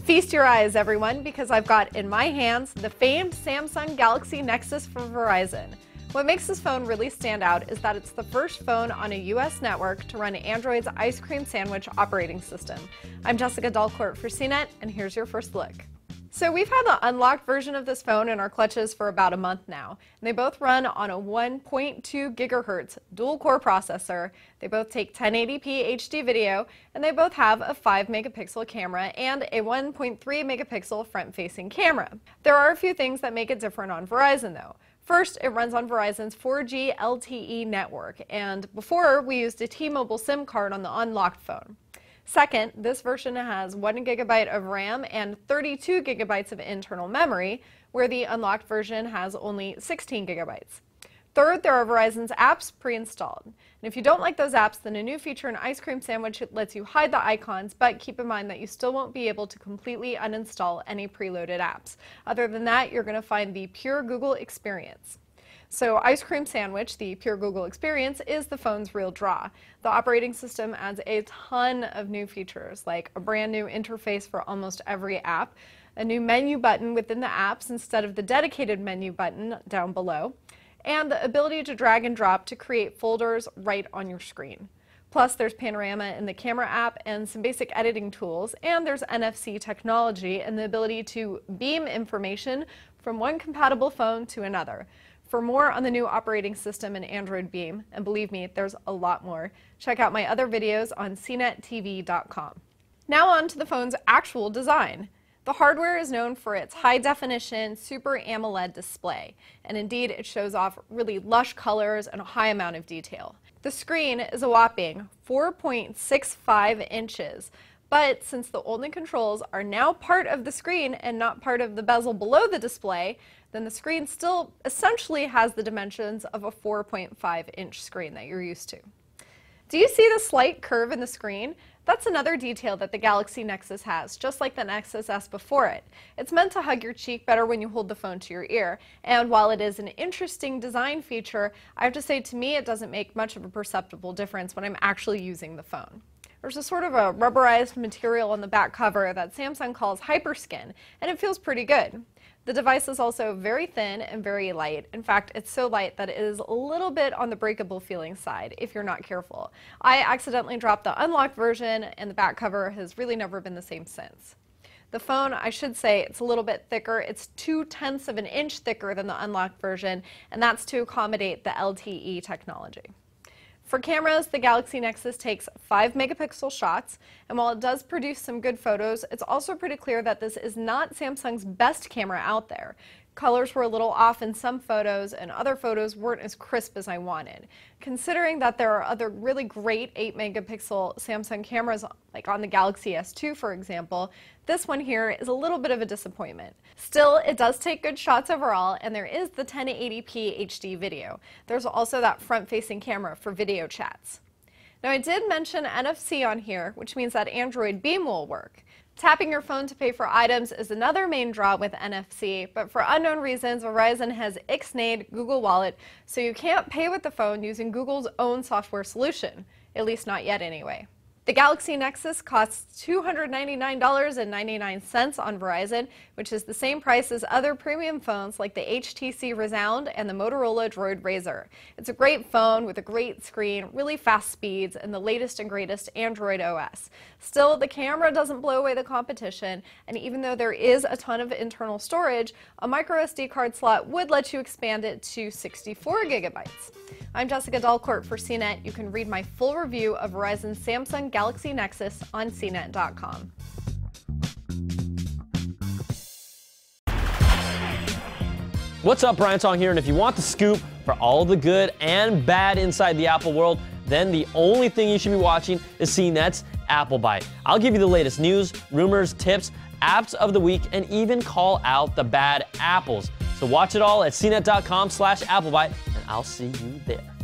Feast your eyes, everyone, because I've got in my hands the famed Samsung Galaxy Nexus for Verizon. What makes this phone really stand out is that it's the first phone on a US network to run Android's ice cream sandwich operating system. I'm Jessica Dalcourt for CNET, and here's your first look. So we've had the unlocked version of this phone in our clutches for about a month now, and they both run on a 1.2 gigahertz dual-core processor. They both take 1080p HD video, and they both have a 5 megapixel camera and a 1.3 megapixel front-facing camera. There are a few things that make it different on Verizon, though. First, it runs on Verizon's 4G LTE network, and before we used a T-Mobile SIM card on the unlocked phone. Second, this version has 1 gigabyte of RAM and 32 gigabytes of internal memory, where the unlocked version has only 16 gigabytes. Third, there are Verizon's apps pre-installed. And if you don't like those apps, then a new feature in Ice Cream Sandwich lets you hide the icons, but keep in mind that you still won't be able to completely uninstall any preloaded apps. Other than that, you're going to find the pure Google experience. So Ice Cream Sandwich, the pure Google experience, is the phone's real draw. The operating system adds a ton of new features, like a brand new interface for almost every app, a new menu button within the apps instead of the dedicated menu button down below, and the ability to drag and drop to create folders right on your screen. Plus, there's panorama in the camera app and some basic editing tools, and there's NFC technology and the ability to beam information from one compatible phone to another. For more on the new operating system and Android Beam, and believe me, there's a lot more, check out my other videos on cnettv.com. Now on to the phone's actual design. The hardware is known for its high-definition Super AMOLED display, and indeed it shows off really lush colors and a high amount of detail. The screen is a whopping 4.65 inches, but since the only controls are now part of the screen and not part of the bezel below the display, then the screen still essentially has the dimensions of a 4.5-inch screen that you're used to. Do you see the slight curve in the screen? That's another detail that the Galaxy Nexus has, just like the Nexus S before it. It's meant to hug your cheek better when you hold the phone to your ear, and while it is an interesting design feature, I have to say to me it doesn't make much of a perceptible difference when I'm actually using the phone. There's a sort of a rubberized material on the back cover that Samsung calls Hyperskin, and it feels pretty good. The device is also very thin and very light. In fact, it's so light that it is a little bit on the breakable feeling side if you're not careful. I accidentally dropped the unlocked version, and the back cover has really never been the same since. The phone, I should say, it's a little bit thicker. It's 0.2 of an inch thicker than the unlocked version, and that's to accommodate the LTE technology. For cameras, the Galaxy Nexus takes 5 megapixel shots, and while it does produce some good photos, it's also pretty clear that this is not Samsung's best camera out there. Colors were a little off in some photos, and other photos weren't as crisp as I wanted. Considering that there are other really great 8 megapixel Samsung cameras, like on the Galaxy S2 for example, this one here is a little bit of a disappointment. Still, it does take good shots overall, and there is the 1080p HD video. There's also that front-facing camera for video chats. Now, I did mention NFC on here, which means that Android Beam will work. Tapping your phone to pay for items is another main draw with NFC, but for unknown reasons, Verizon has ixnayed Google Wallet, so you can't pay with the phone using Google's own software solution, at least not yet anyway. The Galaxy Nexus costs $299.99 on Verizon, which is the same price as other premium phones like the HTC Resound and the Motorola Droid Razr. It's a great phone with a great screen, really fast speeds, and the latest and greatest Android OS. Still, the camera doesn't blow away the competition, and even though there is a ton of internal storage, a microSD card slot would let you expand it to 64 gigabytes. I'm Jessica Dalcourt for CNET. You can read my full review of Verizon's Samsung Galaxy Nexus on cnet.com. What's up, Brian Tong here, and if you want the scoop for all the good and bad inside the Apple world, then the only thing you should be watching is CNET's Apple Bite. I'll give you the latest news, rumors, tips, apps of the week, and even call out the bad apples. So watch it all at cnet.com/AppleBite, and I'll see you there.